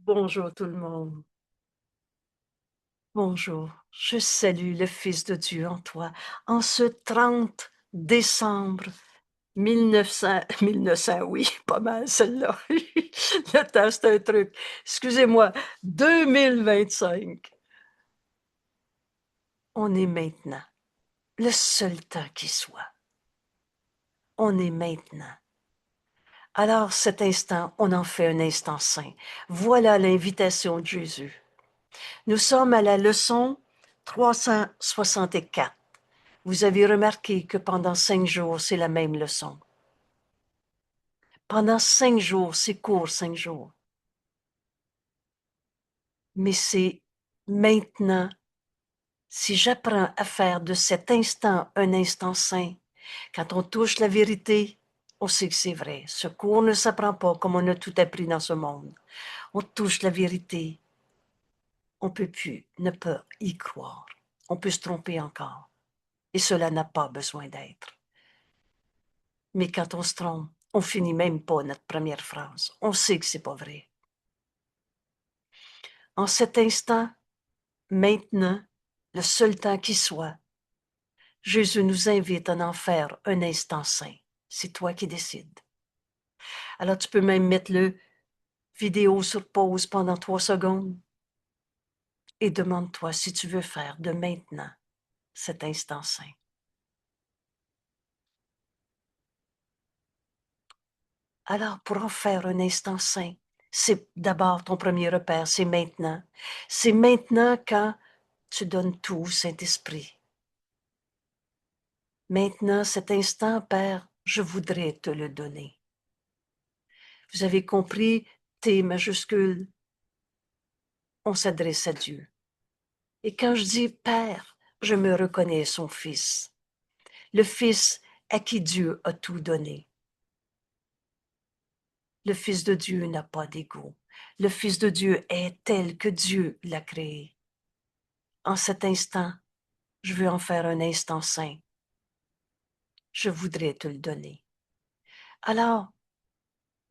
Bonjour tout le monde. Bonjour. Je salue le Fils de Dieu en toi. En ce 30 décembre 1900, 1900, oui, pas mal celle-là. Le temps, c'est un truc. Excusez-moi, 2025. On est maintenant. Le seul temps qui soit. On est maintenant. Alors, cet instant, on en fait un instant saint. Voilà l'invitation de Jésus. Nous sommes à la leçon 364. Vous avez remarqué que pendant 5 jours, c'est la même leçon. Pendant 5 jours, c'est court, 5 jours. Mais c'est maintenant, si j'apprends à faire de cet instant un instant saint, quand on touche la vérité, on sait que c'est vrai. Ce cours ne s'apprend pas comme on a tout appris dans ce monde. On touche la vérité, on ne peut plus ne pas y croire. On peut se tromper encore. Et cela n'a pas besoin d'être. Mais quand on se trompe, on finit même pas notre première phrase. On sait que c'est pas vrai. En cet instant, maintenant, le seul temps qui soit, Jésus nous invite à en faire un instant saint. C'est toi qui décides. Alors tu peux même mettre le vidéo sur pause pendant 3 secondes et demande-toi si tu veux faire de maintenant cet instant saint. Alors, pour en faire un instant saint, c'est d'abord ton premier repère, c'est maintenant. C'est maintenant quand tu donnes tout au Saint-Esprit. Maintenant, cet instant, Père, je voudrais te le donner. Vous avez compris, T majuscule, on s'adresse à Dieu. Et quand je dis Père, je me reconnais son Fils. Le Fils à qui Dieu a tout donné. Le Fils de Dieu n'a pas d'ego. Le Fils de Dieu est tel que Dieu l'a créé. En cet instant, je veux en faire un instant saint. Je voudrais te le donner. Alors,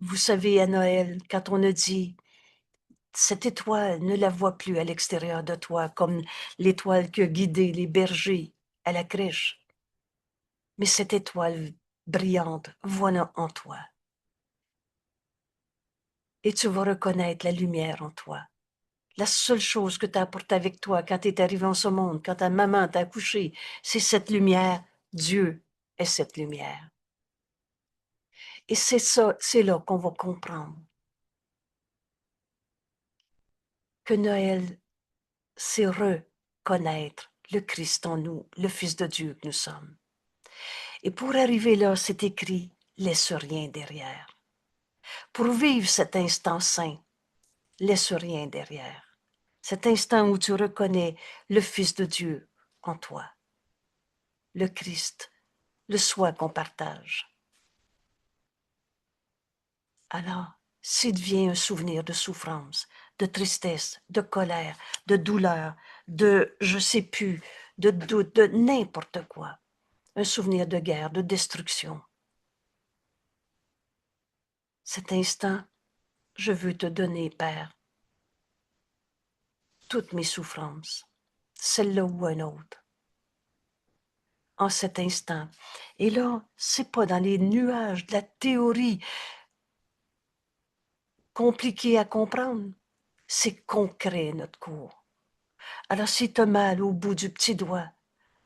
vous savez, à Noël, quand on a dit, cette étoile, ne la vois plus à l'extérieur de toi comme l'étoile qui a guidé les bergers à la crèche. Mais cette étoile brillante, voilà en toi. Et tu vas reconnaître la lumière en toi. La seule chose que tu as apportée avec toi quand tu es arrivé en ce monde, quand ta maman t'a accouché, c'est cette lumière. Dieu est cette lumière. Et c'est ça, c'est là qu'on va comprendre que Noël, c'est reconnaître le Christ en nous, le Fils de Dieu que nous sommes. Et pour arriver là, c'est écrit, laisse rien derrière. Pour vivre cet instant saint, laisse rien derrière. Cet instant où tu reconnais le Fils de Dieu en toi, le Christ, le soi qu'on partage. Alors, s'il devient un souvenir de souffrance, de tristesse, de colère, de douleur, de je sais plus, de doute, de n'importe quoi, un souvenir de guerre, de destruction. Cet instant, je veux te donner, Père, toutes mes souffrances, celle-là ou un autre, en cet instant. Et là, c'est pas dans les nuages de la théorie compliquée à comprendre, c'est concret notre cours. Alors si tu as mal au bout du petit doigt,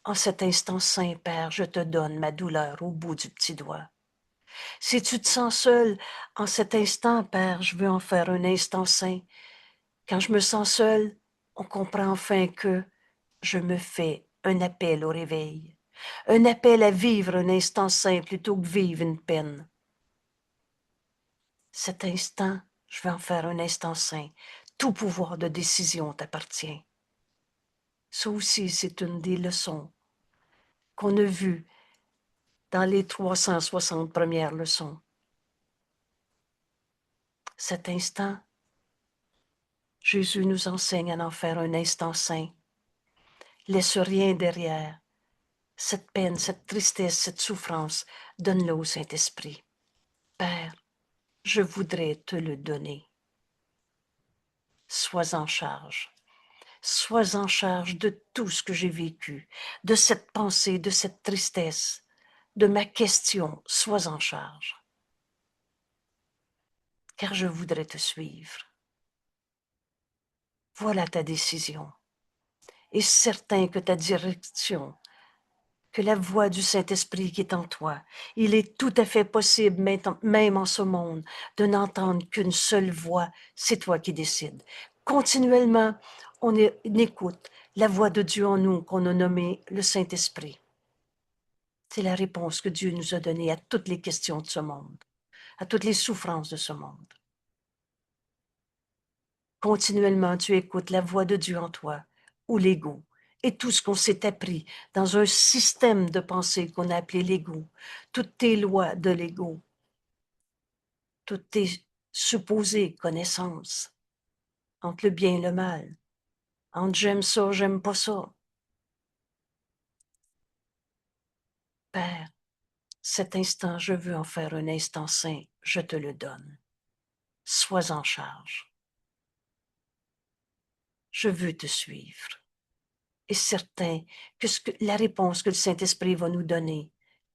en cet instant saint, Père, je te donne ma douleur au bout du petit doigt. Si tu te sens seul, en cet instant, Père, je veux en faire un instant saint. Quand je me sens seul, on comprend enfin que je me fais un appel au réveil, un appel à vivre un instant saint plutôt que vivre une peine. Cet instant, je vais en faire un instant saint. Tout pouvoir de décision t'appartient. Ça aussi, c'est une des leçons qu'on a vues dans les 360 premières leçons. Cet instant, Jésus nous enseigne à en faire un instant saint. Laisse rien derrière. Cette peine, cette tristesse, cette souffrance, donne-le au Saint-Esprit. Père, je voudrais te le donner. Sois en charge. Sois en charge de tout ce que j'ai vécu, de cette pensée, de cette tristesse, de ma question. Sois en charge. Car je voudrais te suivre. Voilà ta décision. Et certain que ta direction, que la voix du Saint-Esprit qui est en toi, il est tout à fait possible, même en ce monde, de n'entendre qu'une seule voix, c'est toi qui décides. Continuellement, on écoute la voix de Dieu en nous, qu'on a nommé le Saint-Esprit. C'est la réponse que Dieu nous a donnée à toutes les questions de ce monde, à toutes les souffrances de ce monde. Continuellement, tu écoutes la voix de Dieu en toi, ou l'ego, et tout ce qu'on s'est appris dans un système de pensée qu'on a appelé l'ego, toutes tes lois de l'ego, toutes tes supposées connaissances entre le bien et le mal, entre j'aime ça, j'aime pas ça. Père, cet instant, je veux en faire un instant saint, je te le donne. Sois en charge. Je veux te suivre. Et certain que, la réponse que le Saint-Esprit va nous donner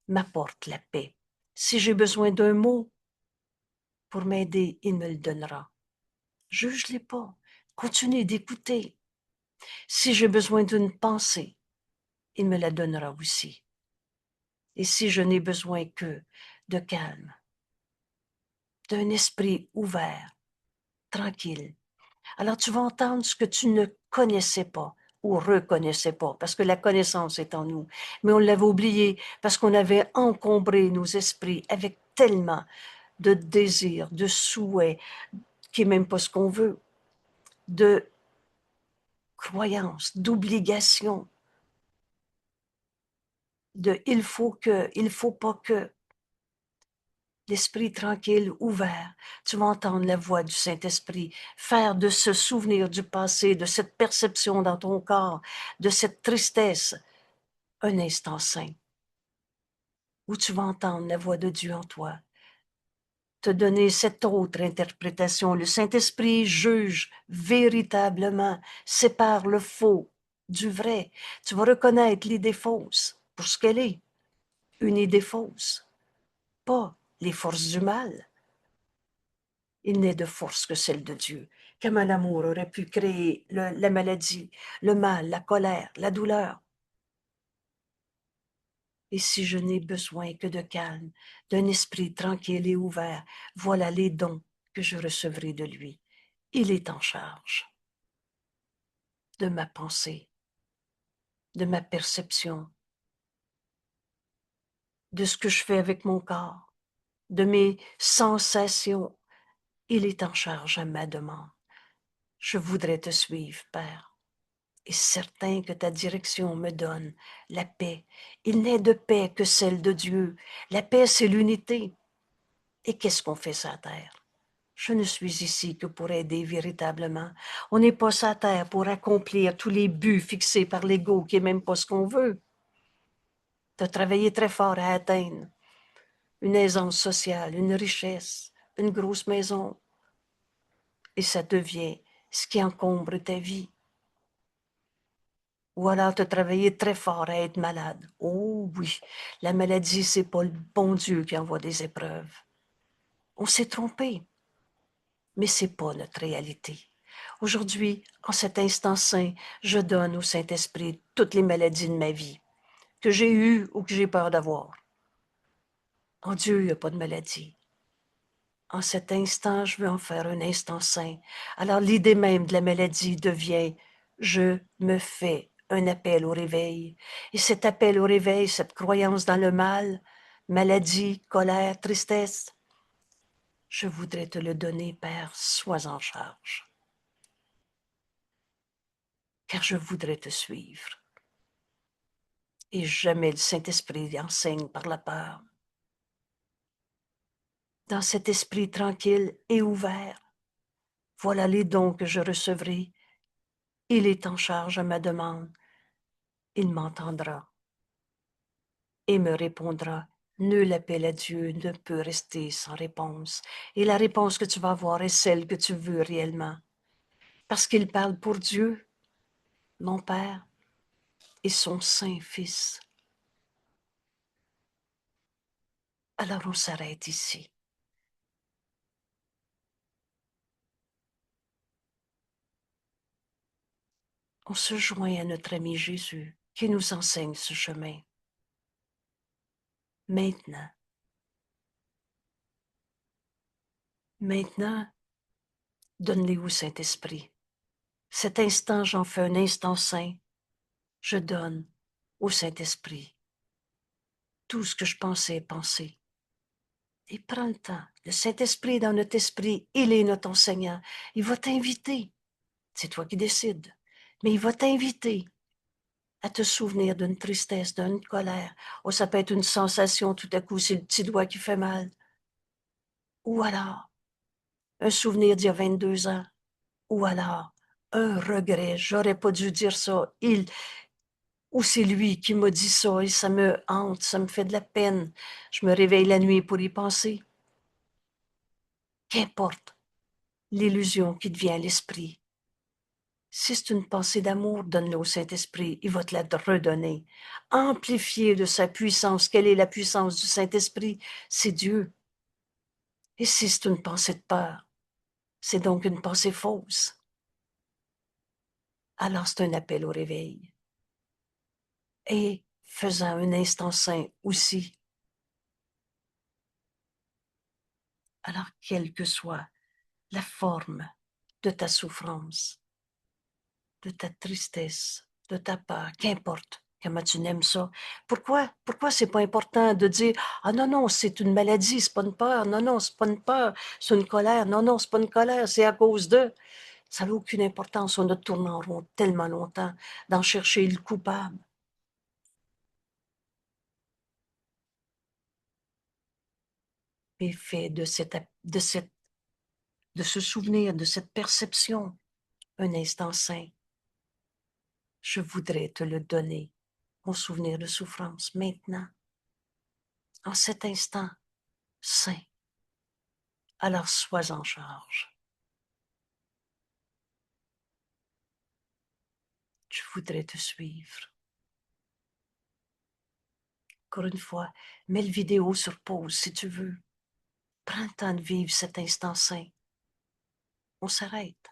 m'apporte la paix. Si j'ai besoin d'un mot pour m'aider, il me le donnera. Juge-les pas. Continue d'écouter. Si j'ai besoin d'une pensée, il me la donnera aussi. Et si je n'ai besoin que de calme, d'un esprit ouvert, tranquille, alors tu vas entendre ce que tu ne connaissais pas ou reconnaissais pas, parce que la connaissance est en nous. Mais on l'avait oublié parce qu'on avait encombré nos esprits avec tellement de désirs, de souhaits, qui n'est même pas ce qu'on veut, de croyances, d'obligations, de il faut pas que. L'esprit tranquille, ouvert, tu vas entendre la voix du Saint-Esprit, faire de ce souvenir du passé, de cette perception dans ton corps, de cette tristesse, un instant saint, où tu vas entendre la voix de Dieu en toi, te donner cette autre interprétation. Le Saint-Esprit juge véritablement, sépare le faux du vrai. Tu vas reconnaître l'idée fausse pour ce qu'elle est, une idée fausse, pas les forces du mal. Il n'est de force que celle de Dieu. Comment l'amour aurait pu créer la maladie, le mal, la colère, la douleur. Et si je n'ai besoin que de calme, d'un esprit tranquille et ouvert, voilà les dons que je recevrai de lui. Il est en charge de ma pensée, de ma perception, de ce que je fais avec mon corps, de mes sensations. Il est en charge à ma demande. Je voudrais te suivre, Père. Et certain que ta direction me donne la paix. Il n'est de paix que celle de Dieu. La paix, c'est l'unité. Et qu'est-ce qu'on fait sur la terre? Je ne suis ici que pour aider véritablement. On n'est pas sur la terre pour accomplir tous les buts fixés par l'ego, qui n'est même pas ce qu'on veut. Tu as travaillé très fort à atteindre une aisance sociale, une richesse, une grosse maison. Et ça devient ce qui encombre ta vie. Ou alors, tu as travaillé très fort à être malade. Oh oui, la maladie, c'est pas le bon Dieu qui envoie des épreuves. On s'est trompé, mais c'est pas notre réalité. Aujourd'hui, en cet instant saint, je donne au Saint-Esprit toutes les maladies de ma vie, que j'ai eues ou que j'ai peur d'avoir. En Dieu, il n'y a pas de maladie. En cet instant, je veux en faire un instant saint. Alors l'idée même de la maladie devient « je me fais un appel au réveil ». Et cet appel au réveil, cette croyance dans le mal, maladie, colère, tristesse, je voudrais te le donner, Père, sois en charge. Car je voudrais te suivre. Et jamais le Saint-Esprit enseigne par la peur. Dans cet esprit tranquille et ouvert, voilà les dons que je recevrai. Il est en charge à ma demande. Il m'entendra et me répondra. Nul appel à Dieu ne peut rester sans réponse. Et la réponse que tu vas avoir est celle que tu veux réellement. parce qu'il parle pour Dieu, mon Père, et son Saint-Fils. Alors on s'arrête ici. On se joint à notre ami Jésus qui nous enseigne ce chemin. Maintenant, donne-les au Saint-Esprit. Cet instant, j'en fais un instant saint. Je donne au Saint-Esprit tout ce que je pensais penser. Et prends le temps. Le Saint-Esprit est dans notre esprit. Il est notre enseignant. Il va t'inviter. C'est toi qui décides. Mais il va t'inviter à te souvenir d'une tristesse, d'une colère. Ou ça peut être une sensation tout à coup, c'est le petit doigt qui fait mal. Ou alors, un souvenir d'il y a 22 ans. Ou alors, un regret. J'aurais pas dû dire ça. Ou c'est lui qui m'a dit ça et ça me hante, ça me fait de la peine. Je me réveille la nuit pour y penser. Qu'importe l'illusion qui devient l'esprit. Si c'est une pensée d'amour, donne-le au Saint-Esprit, il va te la redonner. Amplifié de sa puissance. Quelle est la puissance du Saint-Esprit? C'est Dieu. Et si c'est une pensée de peur, c'est donc une pensée fausse. Alors c'est un appel au réveil. Et faisant un instant saint aussi. Alors quelle que soit la forme de ta souffrance, de ta tristesse, de ta peur, qu'importe comment tu n'aimes ça. Pourquoi c'est pas important de dire ah non non, c'est une maladie, c'est pas une peur, non non, c'est pas une peur, c'est une colère, non non, c'est pas une colère, c'est à cause de. Ça n'a aucune importance, on a tourné en rond tellement longtemps d'en chercher le coupable. Et fait de ce souvenir, de cette perception, un instant saint. Je voudrais te le donner, mon souvenir de souffrance, maintenant, en cet instant saint. Alors sois en charge. Je voudrais te suivre. Encore une fois, mets le vidéo sur pause si tu veux. Prends le temps de vivre cet instant saint. On s'arrête.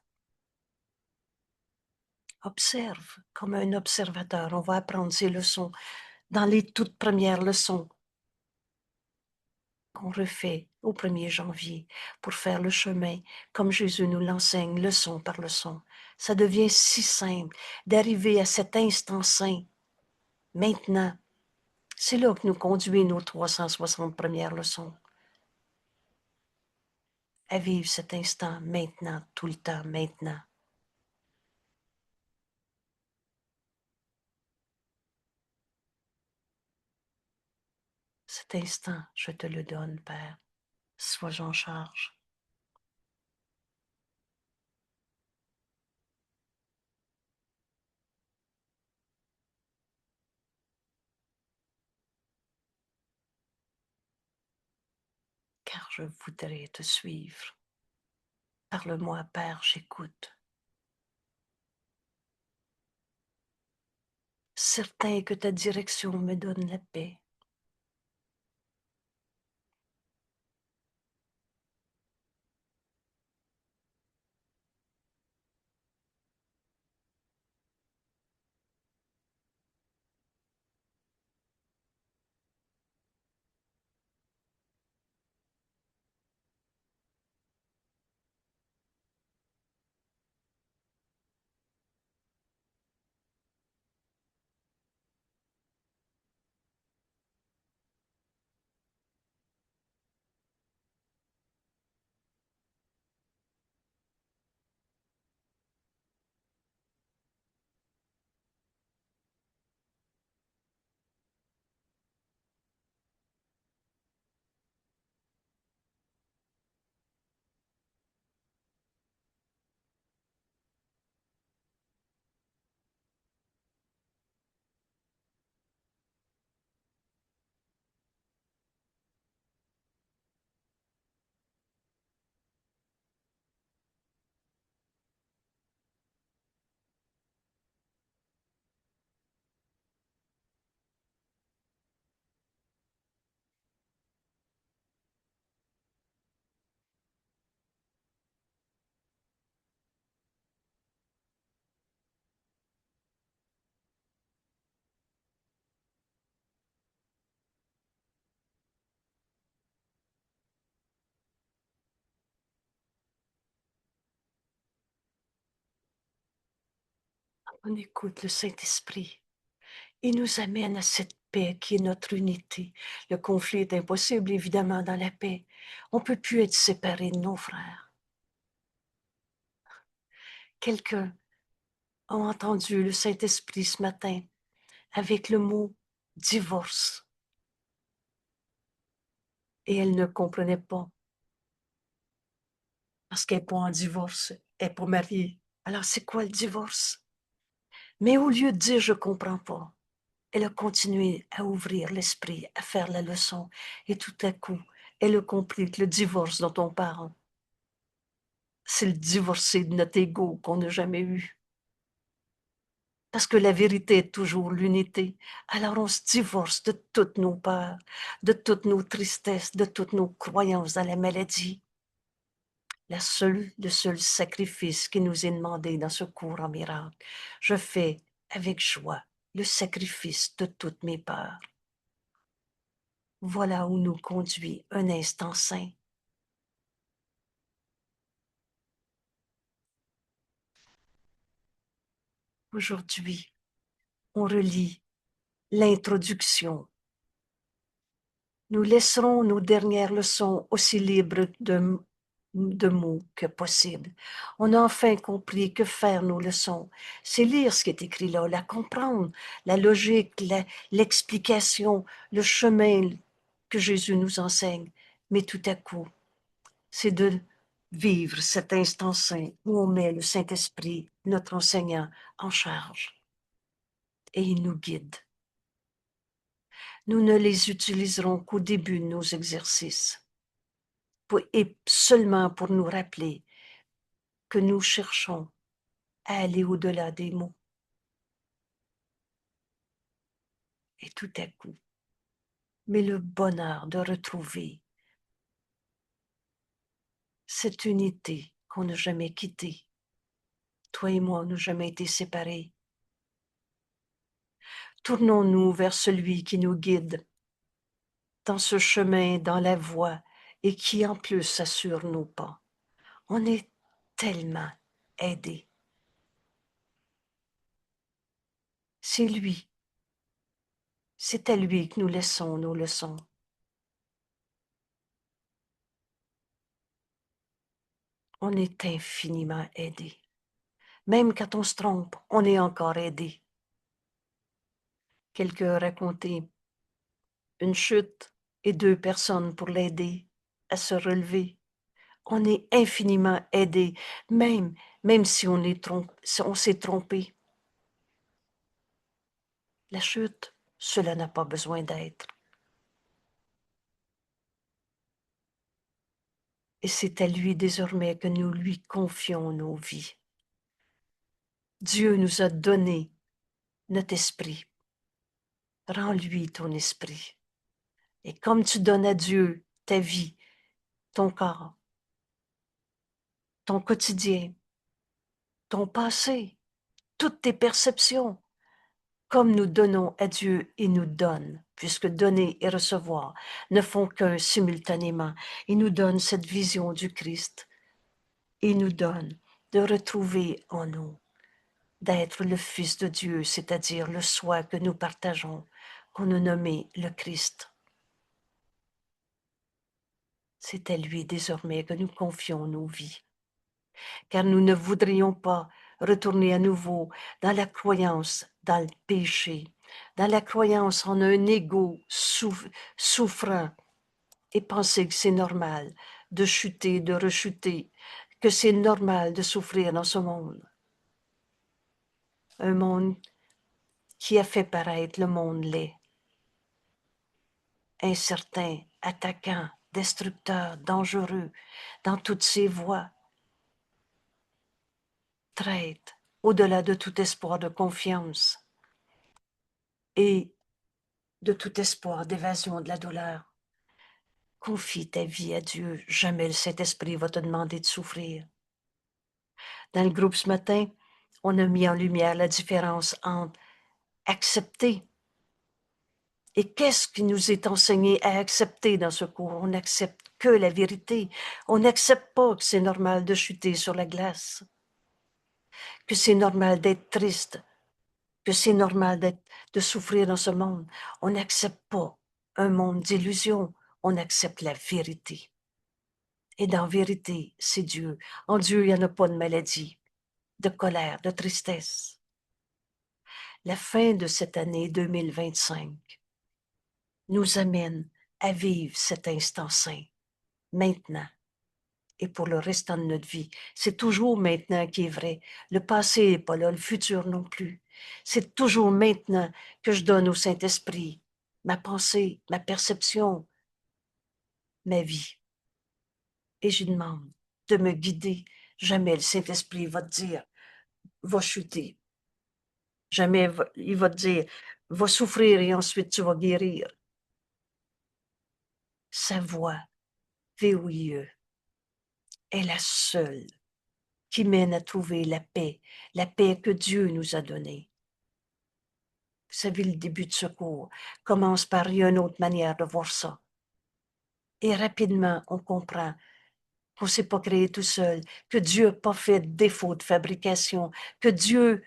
Observe comme un observateur. On va apprendre ces leçons dans les toutes premières leçons qu'on refait au 1er janvier pour faire le chemin comme Jésus nous l'enseigne, leçon par leçon. Ça devient si simple d'arriver à cet instant saint. Maintenant, c'est là que nous conduit nos 360 premières leçons. À vivre cet instant maintenant, tout le temps maintenant. Cet instant, je te le donne, Père. Sois en charge. Car je voudrais te suivre. Parle-moi, Père, j'écoute. Certain que ta direction me donne la paix. On écoute le Saint-Esprit. Il nous amène à cette paix qui est notre unité. Le conflit est impossible, évidemment, dans la paix. On ne peut plus être séparés de nos frères. Quelqu'un a entendu le Saint-Esprit ce matin avec le mot divorce. Et elle ne comprenait pas parce qu'elle n'est pas en divorce, elle n'est pas mariée. Alors, c'est quoi le divorce? Mais au lieu de dire je ne comprends pas, elle a continué à ouvrir l'esprit, à faire la leçon. Et tout à coup, elle a compris que le divorce dont on parle, c'est le divorcé de notre ego qu'on n'a jamais eu. Parce que la vérité est toujours l'unité. Alors on se divorce de toutes nos peurs, de toutes nos tristesses, de toutes nos croyances dans la maladie. Le seul sacrifice qui nous est demandé dans ce cours en miracle, je fais avec joie le sacrifice de toutes mes peurs. Voilà où nous conduit un instant saint. Aujourd'hui, on relit l'introduction. Nous laisserons nos dernières leçons aussi libres de mots que possible. On a enfin compris que faire nos leçons, c'est lire ce qui est écrit là, la comprendre, la logique, l'explication, le chemin que Jésus nous enseigne. Mais tout à coup, c'est de vivre cet instant saint où on met le Saint-Esprit, notre enseignant, en charge et il nous guide. Nous ne les utiliserons qu'au début de nos exercices et seulement pour nous rappeler que nous cherchons à aller au-delà des mots. Et tout à coup, mais le bonheur de retrouver cette unité qu'on n'a jamais quittée. Toi et moi, on n'a jamais été séparés. Tournons-nous vers celui qui nous guide dans ce chemin, dans la voie, et qui en plus assure nos pas. On est tellement aidés. C'est lui. C'est à lui que nous laissons nos leçons. On est infiniment aidés. Même quand on se trompe, on est encore aidé. Quelqu'un a raconté une chute et 2 personnes pour l'aider à se relever. On est infiniment aidé, même si si on s'est trompé. La chute, cela n'a pas besoin d'être. Et c'est à lui désormais que nous lui confions nos vies. Dieu nous a donné notre esprit. Rends-lui ton esprit. Et comme tu donnes à Dieu ta vie, ton corps, ton quotidien, ton passé, toutes tes perceptions, comme nous donnons à Dieu, il nous donne, puisque donner et recevoir ne font qu'un simultanément. Il nous donne cette vision du Christ. Il nous donne de retrouver en nous, d'être le Fils de Dieu, c'est-à-dire le soi que nous partageons, qu'on a nommé le Christ. C'est à lui désormais que nous confions nos vies, car nous ne voudrions pas retourner à nouveau dans la croyance, dans le péché, dans la croyance en un ego souffrant et penser que c'est normal de chuter, de rechuter, que c'est normal de souffrir dans ce monde. Un monde qui a fait paraître le monde laid, incertain, attaquant, destructeur, dangereux, dans toutes ses voies, traite, au-delà de tout espoir de confiance et de tout espoir d'évasion de la douleur. Confie ta vie à Dieu, jamais le Saint-Esprit va te demander de souffrir. Dans le groupe ce matin, on a mis en lumière la différence entre accepter et qu'est-ce qui nous est enseigné à accepter dans ce cours. On n'accepte que la vérité. On n'accepte pas que c'est normal de chuter sur la glace, que c'est normal d'être triste, que c'est normal de souffrir dans ce monde. On n'accepte pas un monde d'illusions, on accepte la vérité. Et dans la vérité, c'est Dieu. En Dieu, il n'y en a pas de maladie, de colère, de tristesse. La fin de cette année 2025 nous amène à vivre cet instant saint, maintenant et pour le restant de notre vie. C'est toujours maintenant qui est vrai. Le passé n'est pas là, le futur non plus. C'est toujours maintenant que je donne au Saint-Esprit ma pensée, ma perception, ma vie. Et je demande de me guider. Jamais le Saint-Esprit va te dire, va chuter. Jamais il va te dire, va souffrir et ensuite tu vas guérir. Sa voix, VOIE, est la seule qui mène à trouver la paix que Dieu nous a donnée. Vous savez, le début de secours commence par une autre manière de voir ça. Et rapidement, on comprend qu'on ne s'est pas créé tout seul, que Dieu n'a pas fait de défaut de fabrication, que Dieu,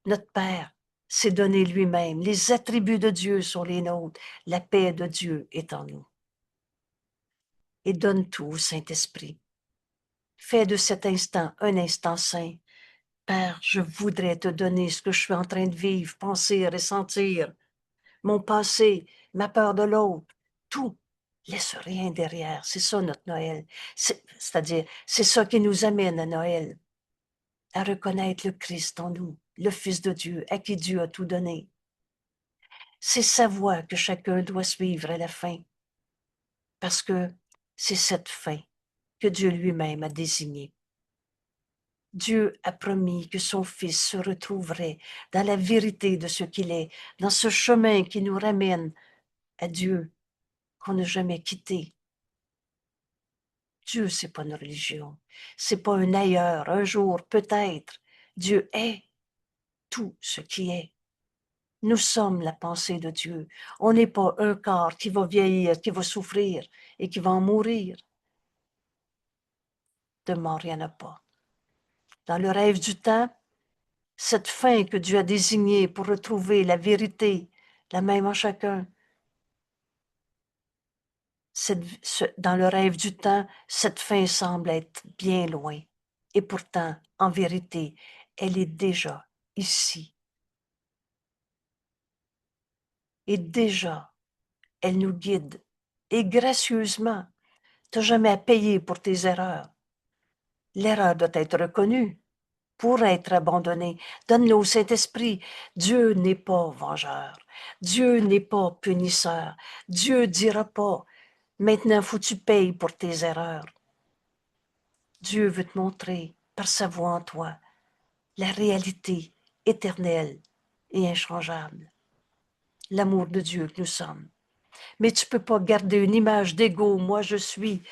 notre Père, s'est donné lui-même. Les attributs de Dieu sont les nôtres. La paix de Dieu est en nous. Et donne tout au Saint-Esprit. Fais de cet instant un instant saint. Père, je voudrais te donner ce que je suis en train de vivre, penser, ressentir, mon passé, ma peur de l'autre, tout. Laisse rien derrière. C'est ça notre Noël. C'est-à-dire, c'est ça qui nous amène à Noël, à reconnaître le Christ en nous, le Fils de Dieu, à qui Dieu a tout donné. C'est sa voie que chacun doit suivre à la fin, parce que c'est cette fin que Dieu lui-même a désignée. Dieu a promis que son Fils se retrouverait dans la vérité de ce qu'il est, dans ce chemin qui nous ramène à Dieu, qu'on n'a jamais quitté. Dieu, c'est pas une religion, c'est pas un ailleurs, un jour, peut-être. Dieu est tout ce qui est. Nous sommes la pensée de Dieu. On n'est pas un corps qui va vieillir, qui va souffrir et qui va en mourir. De mort, il n'y en a pas. Dans le rêve du temps, cette fin que Dieu a désignée pour retrouver la vérité, la même en chacun, dans le rêve du temps, cette fin semble être bien loin. Et pourtant, en vérité, elle est déjà ici. Et déjà, elle nous guide. Et gracieusement, tu n'as jamais à payer pour tes erreurs. L'erreur doit être reconnue pour être abandonnée. Donne-le au Saint-Esprit. Dieu n'est pas vengeur. Dieu n'est pas punisseur. Dieu dira pas, maintenant, faut que tu payes pour tes erreurs. Dieu veut te montrer, par sa voix en toi, la réalité éternelle et inchangeable. L'amour de Dieu que nous sommes. Mais tu ne peux pas garder une image d'ego. Moi, je suis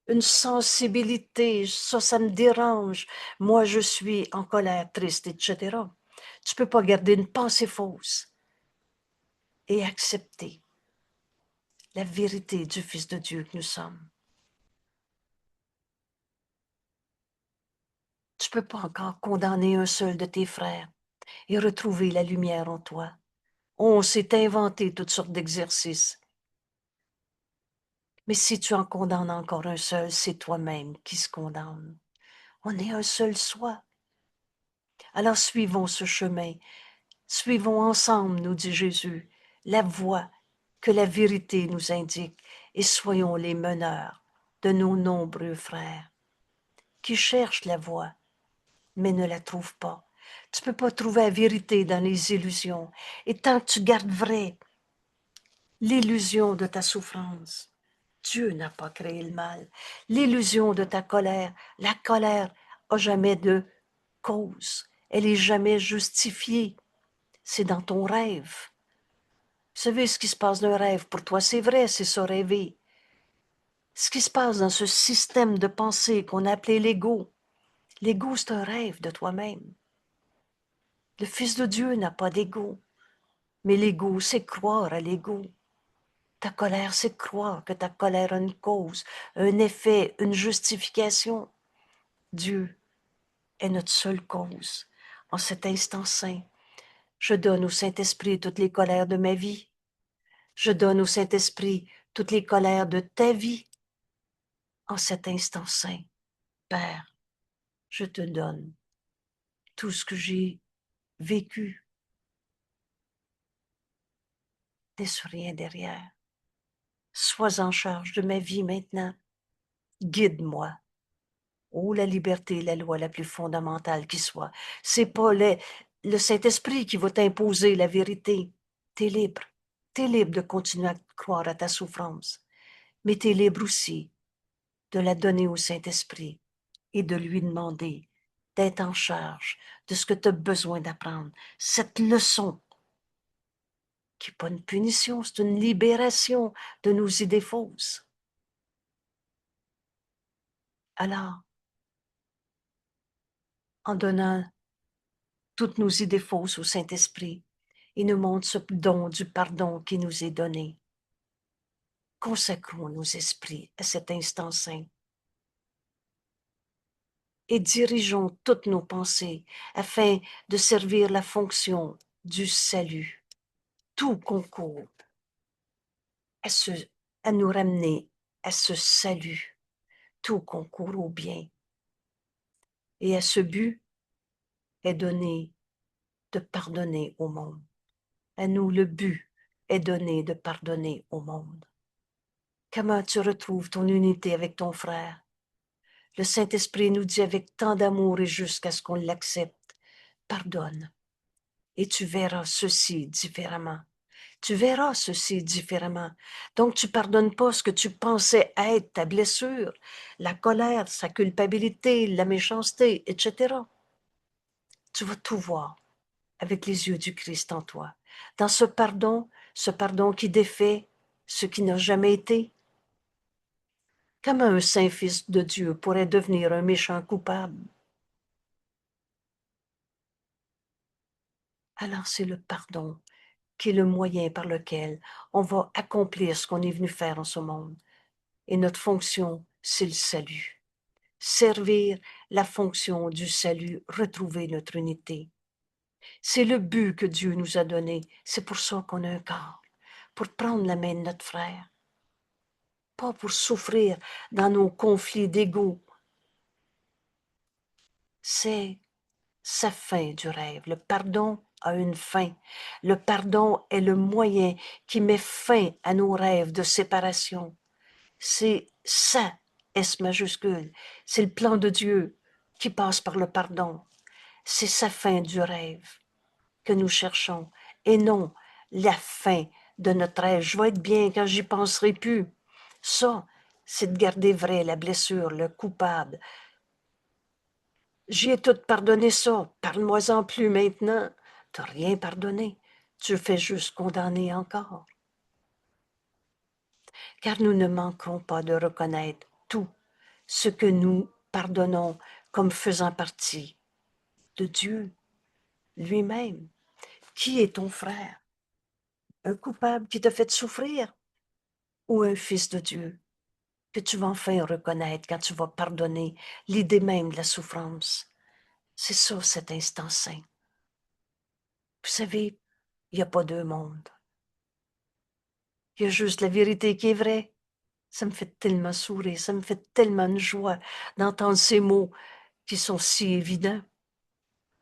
une sensibilité. Ça me dérange. Moi, je suis en colère, triste, etc. Tu ne peux pas garder une pensée fausse et accepter la vérité du Fils de Dieu que nous sommes. Tu ne peux pas encore condamner un seul de tes frères et retrouver la lumière en toi. On s'est inventé toutes sortes d'exercices. Mais si tu en condamnes encore un seul, c'est toi-même qui se condamne. On est un seul soi. Alors suivons ce chemin. Suivons ensemble, nous dit Jésus, la voie que la vérité nous indique et soyons les meneurs de nos nombreux frères qui cherchent la voie, mais ne la trouvent pas. Tu ne peux pas trouver la vérité dans les illusions. Et tant que tu gardes vrai l'illusion de ta souffrance, Dieu n'a pas créé le mal. L'illusion de ta colère, la colère n'a jamais de cause. Elle n'est jamais justifiée. C'est dans ton rêve. Vous savez ce qui se passe dans un rêve, pour toi c'est vrai, c'est ça rêver. Ce qui se passe dans ce système de pensée qu'on a appelé l'ego, l'ego c'est un rêve de toi-même. Le Fils de Dieu n'a pas d'ego, mais l'ego c'est croire à l'ego. Ta colère c'est croire que ta colère a une cause, un effet, une justification. Dieu est notre seule cause en cet instant saint. Je donne au Saint-Esprit toutes les colères de ma vie. Je donne au Saint-Esprit toutes les colères de ta vie. En cet instant saint, Père, je te donne tout ce que j'ai vécu. Laisse rien derrière. Sois en charge de ma vie maintenant. Guide-moi. Oh, la liberté est la loi la plus fondamentale qui soit. C'est pas le Saint-Esprit qui va t'imposer la vérité. T'es libre. T'es libre de continuer à croire à ta souffrance. Mais t'es libre aussi de la donner au Saint-Esprit et de lui demander d'être en charge de ce que tu as besoin d'apprendre. Cette leçon, qui n'est pas une punition, c'est une libération de nos idées fausses. Alors, en donnant toutes nos idées fausses au Saint-Esprit, il nous montre ce don du pardon qui nous est donné. Consacrons nos esprits à cet instant saint et dirigeons toutes nos pensées afin de servir la fonction du salut. Tout concourt à, à nous ramener à ce salut. Tout concourt au bien. Et à ce but est donné de pardonner au monde. À nous, le but est donné de pardonner au monde. Comment tu retrouves ton unité avec ton frère? Le Saint-Esprit nous dit avec tant d'amour et jusqu'à ce qu'on l'accepte, pardonne. Et tu verras ceci différemment. Tu verras ceci différemment. Donc, tu pardonnes pas ce que tu pensais être ta blessure, la colère, sa culpabilité, la méchanceté, etc. Tu vas tout voir avec les yeux du Christ en toi. Dans ce pardon qui défait ce qui n'a jamais été. Comment un saint fils de Dieu pourrait devenir un méchant coupable? Alors c'est le pardon qui est le moyen par lequel on va accomplir ce qu'on est venu faire en ce monde. Et notre fonction, c'est le salut. Servir la fonction du salut, retrouver notre unité. C'est le but que Dieu nous a donné. C'est pour ça qu'on a un corps, pour prendre la main de notre frère, pas pour souffrir dans nos conflits d'ego. C'est sa fin du rêve. Le pardon a une fin. Le pardon est le moyen qui met fin à nos rêves de séparation. C'est ça, S majuscule. C'est le plan de Dieu qui passe par le pardon. C'est sa fin du rêve que nous cherchons et non la fin de notre rêve. Je vais être bien quand j'y penserai plus. Ça, c'est de garder vrai la blessure, le coupable. J'y ai tout pardonné ça. Parle-moi-en plus maintenant. Tu n'as rien pardonné. Tu fais juste condamner encore. Car nous ne manquerons pas de reconnaître tout ce que nous pardonnons comme faisant partie de Dieu lui-même. Qui est ton frère? Un coupable qui t'a fait souffrir ou un fils de Dieu que tu vas enfin reconnaître quand tu vas pardonner l'idée même de la souffrance? C'est ça cet instant saint. Vous savez, il n'y a pas deux mondes. Il y a juste la vérité qui est vraie. Ça me fait tellement sourire, ça me fait tellement de joie d'entendre ces mots qui sont si évidents.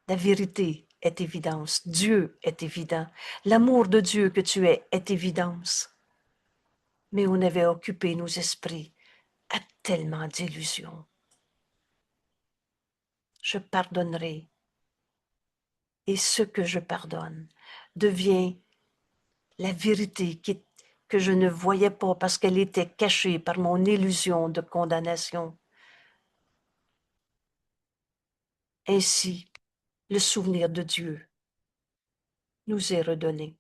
La vérité est évidence, Dieu est évident, l'amour de Dieu que tu es est évidence. Mais on avait occupé nos esprits à tellement d'illusions. Je pardonnerai, et ce que je pardonne devient la vérité que je ne voyais pas parce qu'elle était cachée par mon illusion de condamnation. Ainsi, le souvenir de Dieu nous est redonné.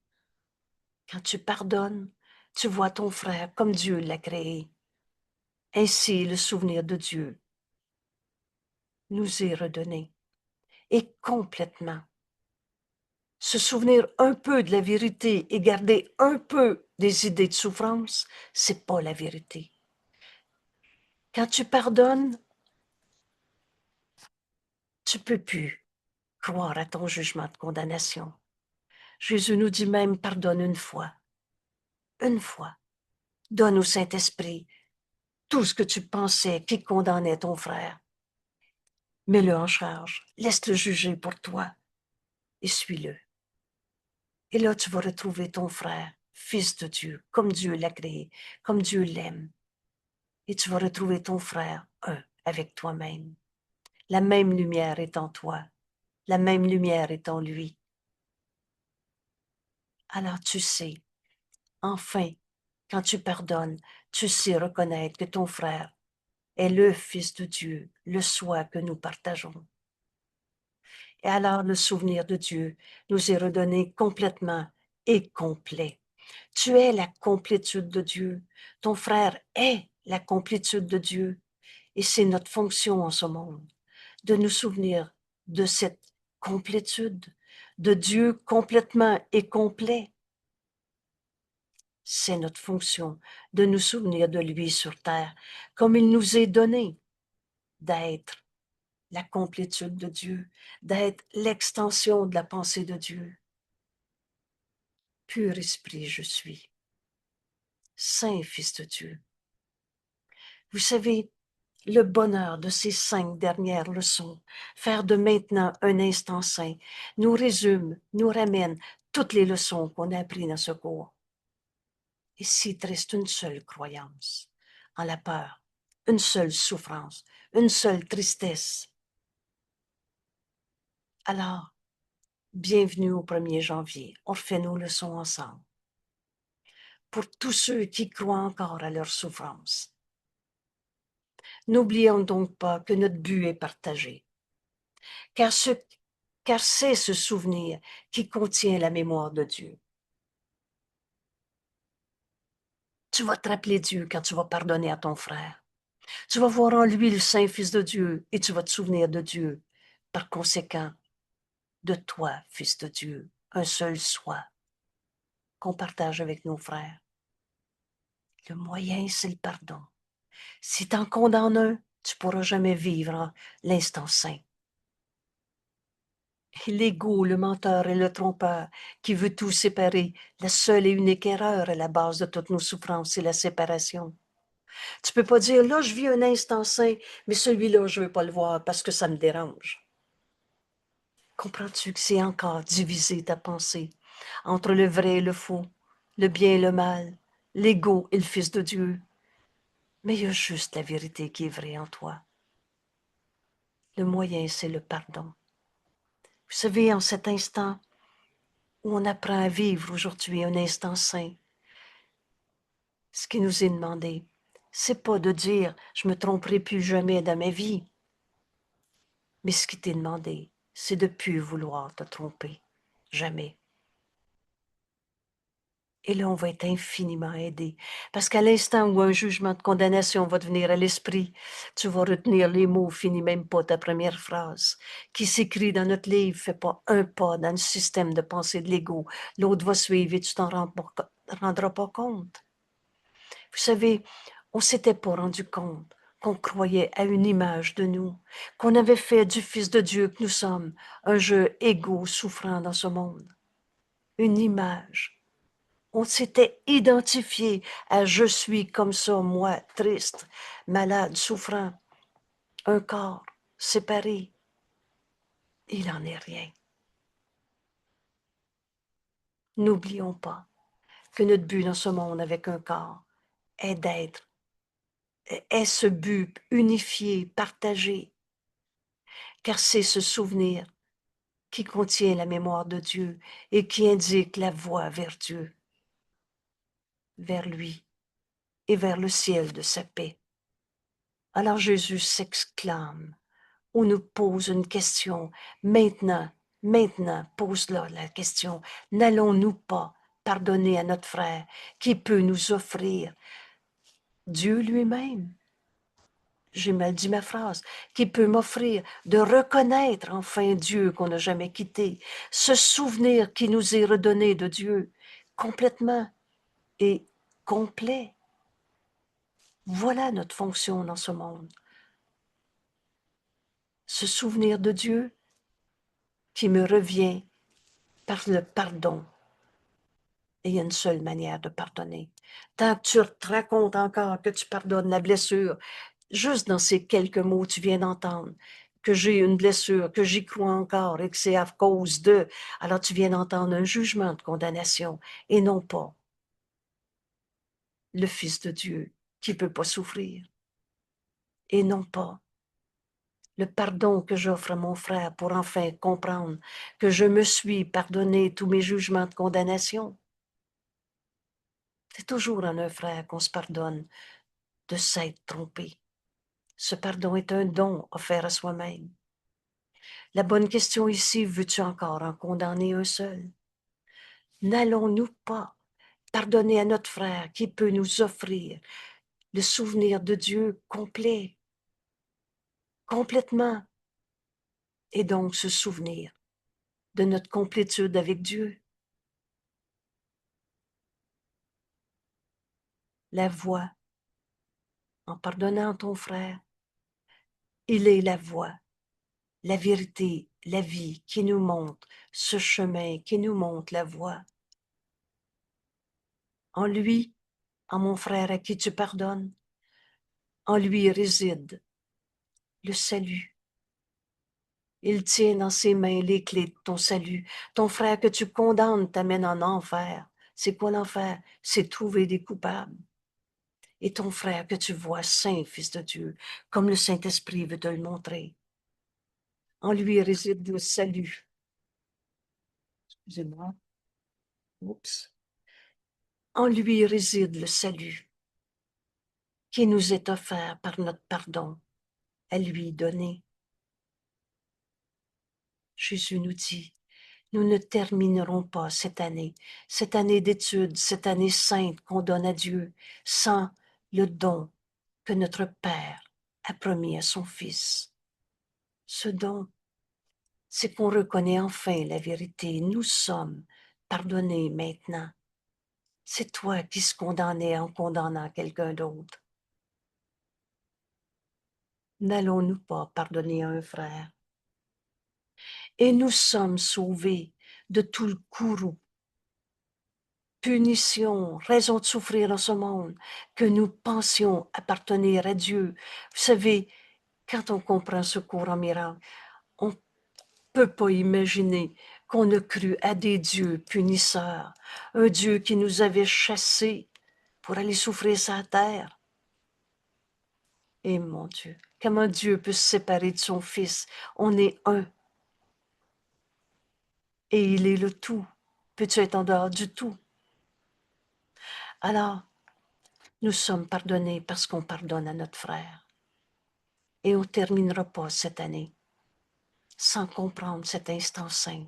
Quand tu pardonnes, tu vois ton frère comme Dieu l'a créé. Ainsi, le souvenir de Dieu nous est redonné. Et complètement. Se souvenir un peu de la vérité et garder un peu des idées de souffrance, c'est pas la vérité. Quand tu pardonnes, tu peux plus croire à ton jugement de condamnation. Jésus nous dit même, pardonne une fois. Une fois. Donne au Saint-Esprit tout ce que tu pensais qui condamnait ton frère. Mets-le en charge. Laisse-le juger pour toi et suis-le. Et là, tu vas retrouver ton frère, fils de Dieu, comme Dieu l'a créé, comme Dieu l'aime. Et tu vas retrouver ton frère, un, avec toi-même. La même lumière est en toi. La même lumière est en lui. Alors tu sais, enfin, quand tu pardonnes, tu sais reconnaître que ton frère est le Fils de Dieu, le soi que nous partageons. Et alors le souvenir de Dieu nous est redonné complètement et complet. Tu es la complétude de Dieu. Ton frère est la complétude de Dieu. Et c'est notre fonction en ce monde, de nous souvenir de cette complétude, de Dieu complètement et complet. C'est notre fonction de nous souvenir de lui sur terre, comme il nous est donné d'être la complétude de Dieu, d'être l'extension de la pensée de Dieu. Pur esprit je suis, Saint Fils de Dieu. Vous savez, le bonheur de ces 5 dernières leçons, faire de maintenant un instant saint, nous résume, nous ramène toutes les leçons qu'on a apprises dans ce cours. Et s'il te reste une seule croyance, en la peur, une seule souffrance, une seule tristesse, alors, bienvenue au 1er janvier, on refait nos leçons ensemble. Pour tous ceux qui croient encore à leur souffrance, n'oublions donc pas que notre but est partagé, car c'est ce souvenir qui contient la mémoire de Dieu. Tu vas te rappeler Dieu quand tu vas pardonner à ton frère. Tu vas voir en lui le Saint Fils de Dieu et tu vas te souvenir de Dieu. Par conséquent, de toi, Fils de Dieu, un seul soi qu'on partage avec nos frères. Le moyen, c'est le pardon. Si tu en condamnes un, tu ne pourras jamais vivre l'instant saint. L'ego, le menteur et le trompeur qui veut tout séparer, la seule et unique erreur est la base de toutes nos souffrances, c'est la séparation. Tu peux pas dire, là, je vis un instant saint, mais celui-là, je veux pas le voir parce que ça me dérange. Comprends-tu que c'est encore diviser ta pensée entre le vrai et le faux, le bien et le mal, l'ego et le Fils de Dieu? Mais il y a juste la vérité qui est vraie en toi. Le moyen, c'est le pardon. Vous savez, en cet instant où on apprend à vivre aujourd'hui un instant saint, ce qui nous est demandé, c'est pas de dire je me tromperai plus jamais dans ma vie, mais ce qui t'est demandé, c'est de plus vouloir te tromper, jamais. Et là, on va être infiniment aidé. Parce qu'à l'instant où un jugement de condamnation va te venir à l'esprit, tu vas retenir les mots, finis même pas ta première phrase, qui s'écrit dans notre livre, fais pas un pas dans le système de pensée de l'ego. L'autre va suivre et tu t'en rendras pas compte. Vous savez, on s'était pas rendu compte qu'on croyait à une image de nous, qu'on avait fait du Fils de Dieu que nous sommes un jeu égaux souffrant dans ce monde. Une image. On s'était identifié à je suis comme ça, moi, triste, malade, souffrant, un corps séparé. Il n'en est rien. N'oublions pas que notre but dans ce monde avec un corps est d'être, est ce but unifié, partagé, car c'est ce souvenir qui contient la mémoire de Dieu et qui indique la voie vers Dieu, vers lui et vers le ciel de sa paix. Alors Jésus s'exclame ou nous pose une question. Maintenant, pose-leur la question. N'allons-nous pas pardonner à notre frère qui peut nous offrir Dieu lui-même? J'ai mal dit ma phrase. Qui peut m'offrir de reconnaître enfin Dieu qu'on n'a jamais quitté, ce souvenir qui nous est redonné de Dieu complètement et complet. Voilà notre fonction dans ce monde. Ce souvenir de Dieu qui me revient par le pardon Et il y a une seule manière de pardonner. Tant que tu te racontes encore que tu pardonnes la blessure, juste dans ces quelques mots, tu viens d'entendre que j'ai une blessure, que j'y crois encore et que c'est à cause de, alors tu viens d'entendre un jugement de condamnation et non pas le Fils de Dieu qui ne peut pas souffrir et non pas le pardon que j'offre à mon frère pour enfin comprendre que je me suis pardonné tous mes jugements de condamnation. C'est toujours en un frère qu'on se pardonne de s'être trompé. Ce pardon est un don offert à soi-même. La bonne question ici, veux-tu encore en condamner un seul? N'allons-nous pas pardonner à notre frère qui peut nous offrir le souvenir de Dieu complet, complètement, et donc se souvenir de notre complétude avec Dieu? La voie, en pardonnant ton frère, il est la voie, la vérité, la vie qui nous montre ce chemin, qui nous montre la voie. En lui, en mon frère à qui tu pardonnes, en lui réside le salut. Il tient dans ses mains les clés de ton salut. Ton frère que tu condamnes t'amène en enfer. C'est quoi l'enfer? C'est trouver des coupables. Et ton frère que tu vois saint, Fils de Dieu, comme le Saint-Esprit veut te le montrer. En lui réside le salut. Excusez-moi. Oups. En lui réside le salut qui nous est offert par notre pardon à lui donner. Jésus nous dit, nous ne terminerons pas cette année d'études, cette année sainte qu'on donne à Dieu, sans le don que notre Père a promis à son Fils. Ce don, c'est qu'on reconnaît enfin la vérité. Nous sommes pardonnés maintenant. C'est toi qui se condamnais en condamnant quelqu'un d'autre. N'allons-nous pas pardonner à un frère? Et nous sommes sauvés de tout le courroux, punition, raison de souffrir dans ce monde, que nous pensions appartenir à Dieu. Vous savez, quand on comprend ce cours en miracle, on ne peut pas imaginer qu'on a cru à des dieux punisseurs, un Dieu qui nous avait chassés pour aller souffrir sa terre. Et mon Dieu, comment Dieu peut se séparer de son Fils? On est un. Et il est le tout. Peux-tu être en dehors du tout? Alors, nous sommes pardonnés parce qu'on pardonne à notre frère. Et on ne terminera pas cette année sans comprendre cet instant saint.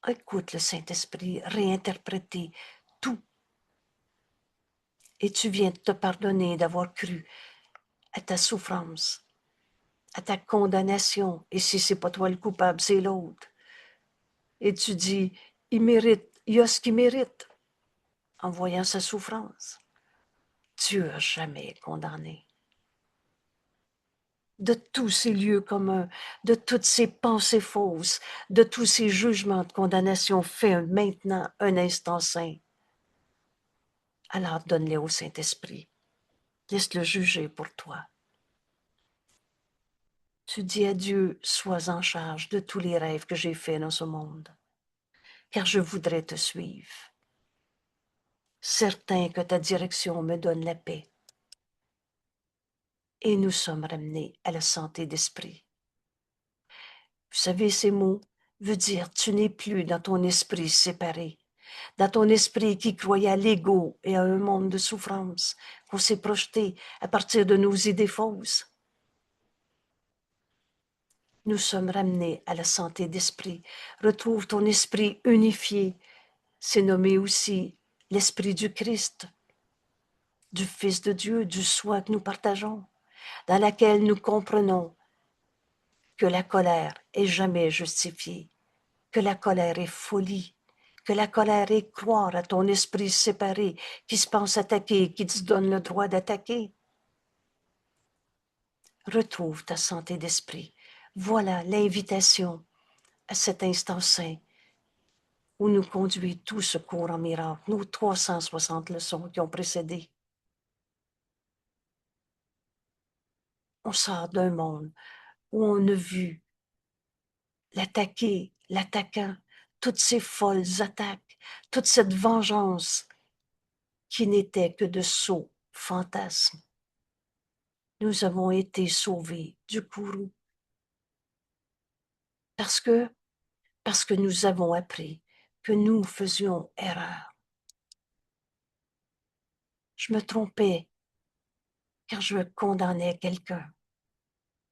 Écoute le Saint-Esprit réinterpréter tout. Et tu viens de te pardonner d'avoir cru à ta souffrance, à ta condamnation. Et si ce n'est pas toi le coupable, c'est l'autre. Et tu dis, il mérite, il y a ce qu'il mérite en voyant sa souffrance. Dieu n'a jamais condamné. De tous ces lieux communs, de toutes ces pensées fausses, de tous ces jugements de condamnation, fais maintenant un instant saint. Alors donne-les au Saint-Esprit. Laisse-le juger pour toi. Tu dis à Dieu, sois en charge de tous les rêves que j'ai faits dans ce monde, car je voudrais te suivre. Certain que ta direction me donne la paix. Et nous sommes ramenés à la santé d'esprit. Vous savez, ces mots veulent dire tu n'es plus dans ton esprit séparé, dans ton esprit qui croyait à l'ego et à un monde de souffrance qu'on s'est projeté à partir de nos idées fausses. Nous sommes ramenés à la santé d'esprit. Retrouve ton esprit unifié. C'est nommé aussi l'esprit du Christ, du Fils de Dieu, du soi que nous partageons, dans laquelle nous comprenons que la colère est jamais justifiée, que la colère est folie, que la colère est croire à ton esprit séparé qui se pense attaquer, qui te donne le droit d'attaquer. Retrouve ta santé d'esprit. Voilà l'invitation à cet instant saint où nous conduit tout ce cours en miracle, nos 360 leçons qui ont précédé. On sort d'un monde où on a vu l'attaquant, toutes ces folles attaques, toute cette vengeance qui n'était que de sots fantasmes. Nous avons été sauvés du courroux parce que nous avons appris que nous faisions erreur. Je me trompais car je condamnais quelqu'un.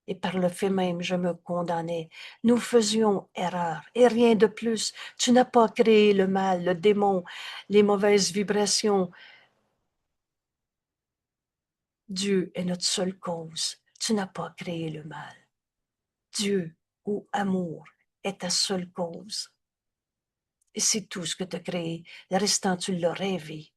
Et par le fait même, je me condamnais. Nous faisions erreur et rien de plus. Tu n'as pas créé le mal, le démon, les mauvaises vibrations. Dieu est notre seule cause. Tu n'as pas créé le mal. Dieu ou amour est ta seule cause. Et c'est tout ce que tu as créé. Le restant, tu l'as rêvé.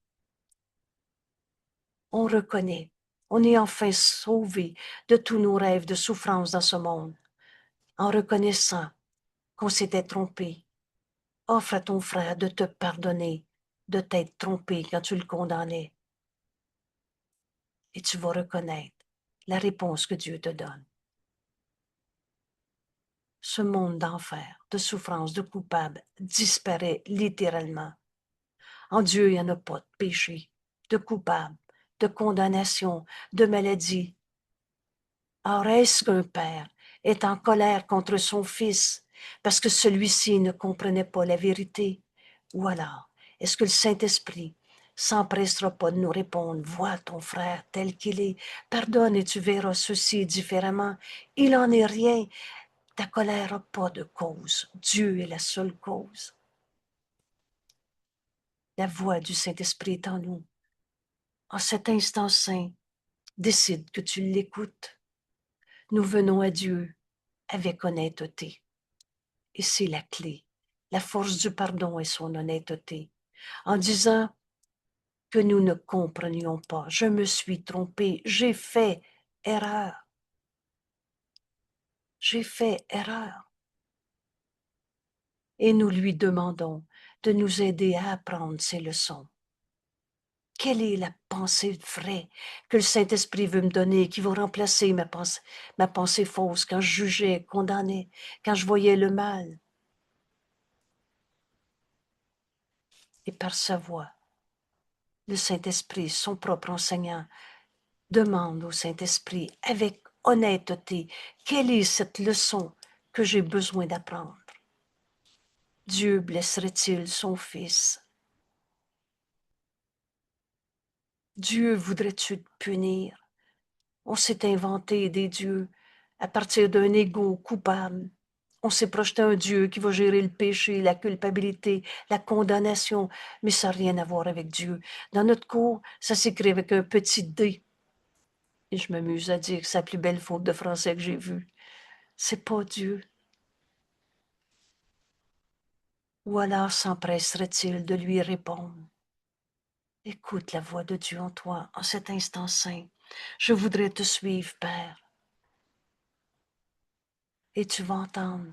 On reconnaît. On est enfin sauvé de tous nos rêves de souffrance dans ce monde. En reconnaissant qu'on s'était trompé. Offre à ton frère de te pardonner, de t'être trompé quand tu le condamnais. Et tu vas reconnaître la réponse que Dieu te donne. Ce monde d'enfer, de souffrance, de coupable disparaît littéralement. En Dieu, il n'y en a pas de péché, de coupable, de condamnation, de maladie. Or, est-ce qu'un père est en colère contre son fils parce que celui-ci ne comprenait pas la vérité? Ou alors, est-ce que le Saint-Esprit s'empressera pas de nous répondre, vois ton frère tel qu'il est, pardonne et tu verras ceci différemment. Il n'en est rien. Ta colère n'a pas de cause. Dieu est la seule cause. La voix du Saint-Esprit est en nous. En cet instant saint, décide que tu l'écoutes. Nous venons à Dieu avec honnêteté. Et c'est la clé. La force du pardon est son honnêteté. En disant que nous ne comprenions pas, je me suis trompé, j'ai fait erreur. J'ai fait erreur. Et nous lui demandons de nous aider à apprendre ces leçons. Quelle est la pensée vraie que le Saint-Esprit veut me donner, qui va remplacer ma pensée fausse quand je jugeais, condamnais, quand je voyais le mal? Et par sa voix, le Saint-Esprit, son propre enseignant, demande au Saint-Esprit avec honnêteté, quelle est cette leçon que j'ai besoin d'apprendre? Dieu blesserait-il son fils? Dieu voudrait-tu te punir? On s'est inventé des dieux à partir d'un ego coupable. On s'est projeté un Dieu qui va gérer le péché, la culpabilité, la condamnation, mais ça n'a rien à voir avec Dieu. Dans notre cours, ça s'écrit avec un petit D. Et je m'amuse à dire que c'est la plus belle faute de français que j'ai vue. C'est pas Dieu. Ou alors s'empresserait-il de lui répondre? Écoute la voix de Dieu en toi, en cet instant saint. Je voudrais te suivre, Père. Et tu vas entendre.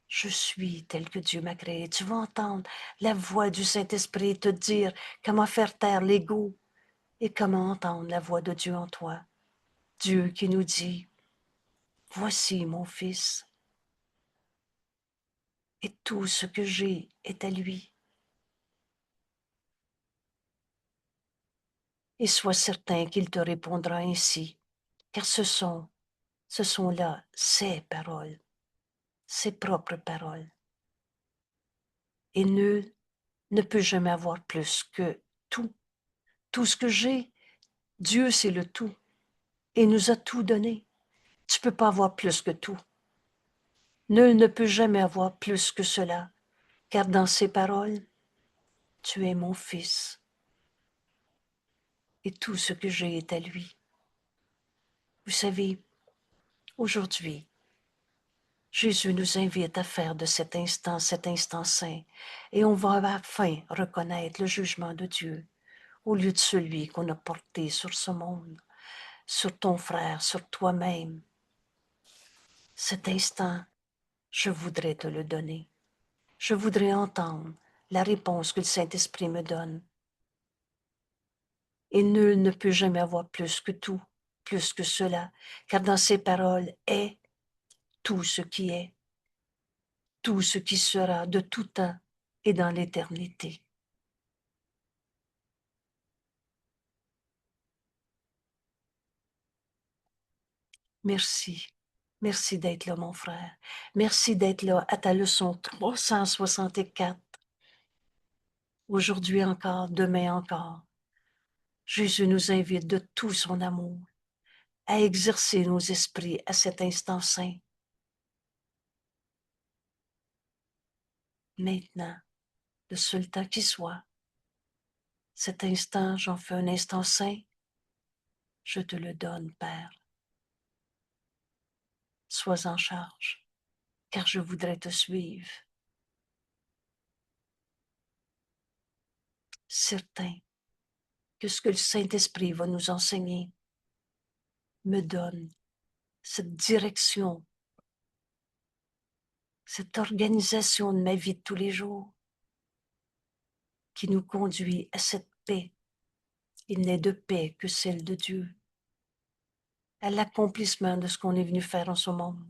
Je suis tel que Dieu m'a créé. Tu vas entendre la voix du Saint-Esprit te dire comment faire taire l'ego et comment entendre la voix de Dieu en toi. Dieu qui nous dit, voici mon fils, et tout ce que j'ai est à lui. Et sois certain qu'il te répondra ainsi, car ce sont là ses paroles, ses propres paroles. Et nul ne peut jamais avoir plus que tout. Tout ce que j'ai, Dieu c'est le tout, et nous a tout donné. Tu ne peux pas avoir plus que tout. Nul ne peut jamais avoir plus que cela, car dans ses paroles, tu es mon fils, et tout ce que j'ai est à lui. Vous savez, aujourd'hui, Jésus nous invite à faire de cet instant saint, et on va enfin reconnaître le jugement de Dieu, au lieu de celui qu'on a porté sur ce monde, sur ton frère, sur toi-même. Cet instant, je voudrais te le donner. Je voudrais entendre la réponse que le Saint-Esprit me donne. Et nul ne peut jamais avoir plus que tout, plus que cela, car dans ses paroles est tout ce qui est, tout ce qui sera de tout temps et dans l'éternité. Merci. Merci d'être là, mon frère. Merci d'être là à ta leçon 364. Aujourd'hui encore, demain encore. Jésus nous invite de tout son amour à exercer nos esprits à cet instant saint. Maintenant, le seul temps qui soit, cet instant, j'en fais un instant saint, je te le donne, Père. Sois en charge, car je voudrais te suivre. Certain que ce que le Saint-Esprit va nous enseigner me donne cette direction, cette organisation de ma vie de tous les jours qui nous conduit à cette paix. Il n'est de paix que celle de Dieu, à l'accomplissement de ce qu'on est venu faire en ce monde.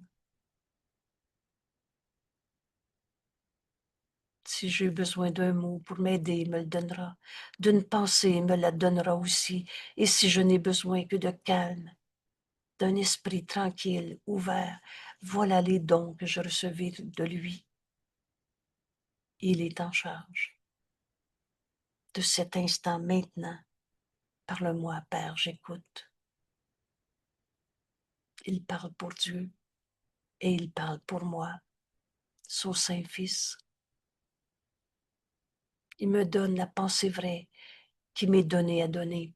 Si j'ai besoin d'un mot pour m'aider, il me le donnera. D'une pensée, il me la donnera aussi. Et si je n'ai besoin que de calme, d'un esprit tranquille, ouvert, voilà les dons que je recevais de lui. Il est en charge. De cet instant maintenant, parle-moi, Père, j'écoute. Il parle pour Dieu et il parle pour moi, son Saint-Fils. Il me donne la pensée vraie qui m'est donnée à donner.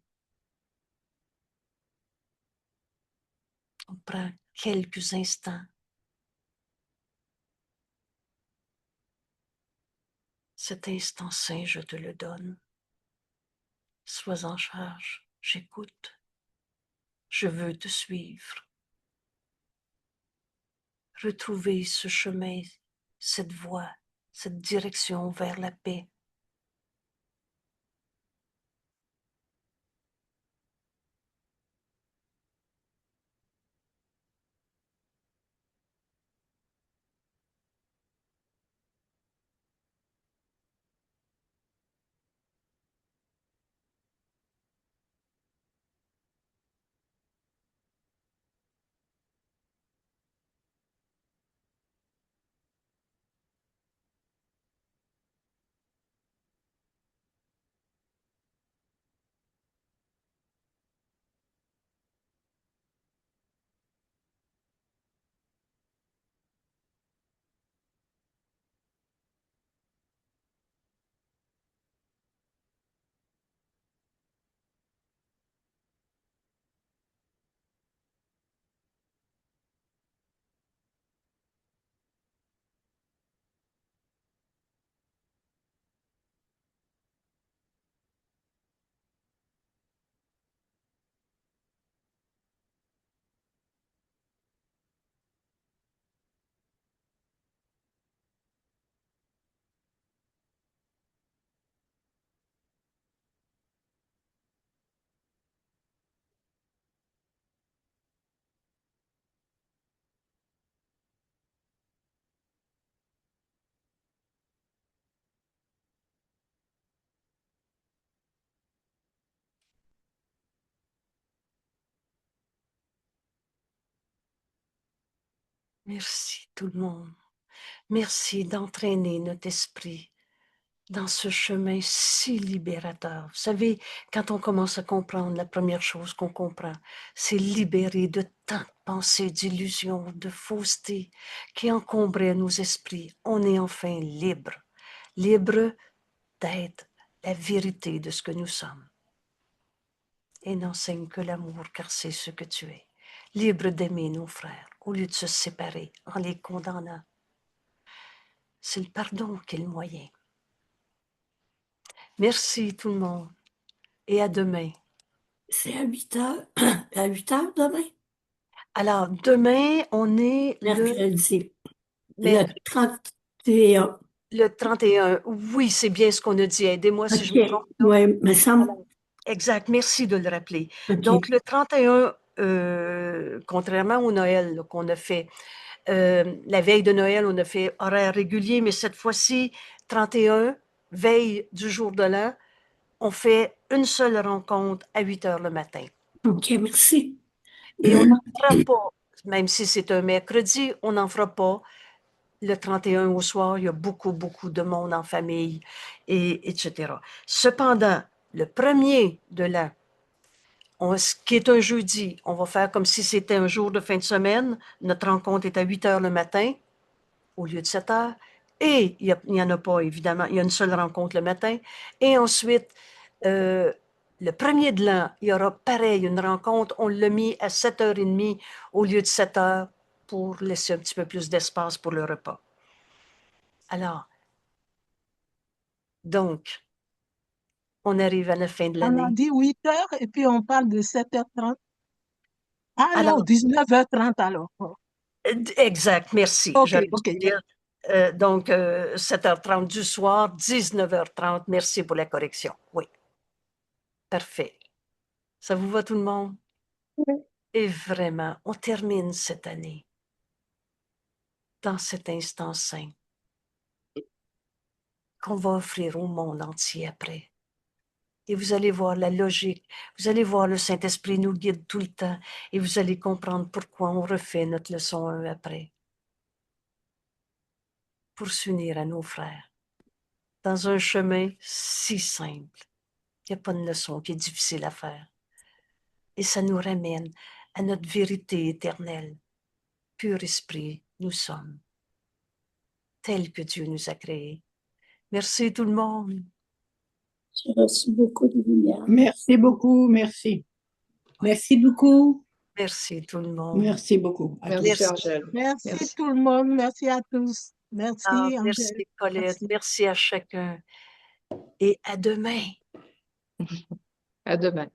On prend quelques instants. Cet instant saint, je te le donne. Sois en charge, j'écoute. Je veux te suivre. Retrouver ce chemin, cette voie, cette direction vers la paix. Merci tout le monde. Merci d'entraîner notre esprit dans ce chemin si libérateur. Vous savez, quand on commence à comprendre, la première chose qu'on comprend, c'est libérer de tant de pensées, d'illusions, de fausseté qui encombraient nos esprits. On est enfin libre, libre d'être la vérité de ce que nous sommes. Et n'enseigne que l'amour, car c'est ce que tu es. Libre d'aimer nos frères, au lieu de se séparer en les condamnant. C'est le pardon qui est le moyen. Merci tout le monde et à demain. C'est à 8 heures, à 8 heures demain, Alors, demain, on est le... mercredi, Mais le 31. Le 31, oui, c'est bien ce qu'on a dit. Aidez-moi si je me Ok, trompe. Non? ouais, me semble. Exact, merci de le rappeler. Donc, Ok, le 31, contrairement au Noël là, qu'on a fait, la veille de Noël, on a fait horaire régulier, mais cette fois-ci, 31, veille du jour de l'an, on fait une seule rencontre à 8 heures le matin. ok, merci. Et on n'en fera pas, même si c'est un mercredi, on n'en fera pas le 31 au soir. Il y a beaucoup, beaucoup de monde en famille, etc. Cependant, le premier de l'an, ce qui est un jeudi, on va faire comme si c'était un jour de fin de semaine. Notre rencontre est à 8 heures le matin au lieu de 7 heures. Et il n'y en a pas, évidemment. Il y a une seule rencontre le matin. Et ensuite, euh, le premier de l'an, il y aura pareil, une rencontre. On l'a mis à 7h30 au lieu de 7 heures pour laisser un petit peu plus d'espace pour le repas. Alors, donc, on arrive à la fin de On a l'année. dit 8 heures et puis on parle de 7h30. Ah non, Alors, 19h30 alors. Oh, exact, merci. ok, J'allais ok. dire, donc, 7h30 du soir, 19h30. Merci pour la correction. Oui, parfait. Ça vous va tout le monde? Et vraiment, on termine cette année dans cet instant saint qu'on va offrir au monde entier après. Et vous allez voir la logique, vous allez voir le Saint-Esprit nous guide tout le temps et vous allez comprendre pourquoi on refait notre leçon un après. Pour s'unir à nos frères dans un chemin si simple. Il n'y a pas de leçon qui est difficile à faire. Et ça nous ramène à notre vérité éternelle. Pur esprit, nous sommes, tels que Dieu nous a créés. Merci tout le monde. J'ai reçu beaucoup de lumière. Merci beaucoup, merci. Merci beaucoup. Merci tout le monde. Merci beaucoup. À tous. Merci, Angèle. Merci Merci. tout le monde. Merci à tous. Merci, Angèle. Merci Colette, Merci. merci à chacun et à demain. À demain.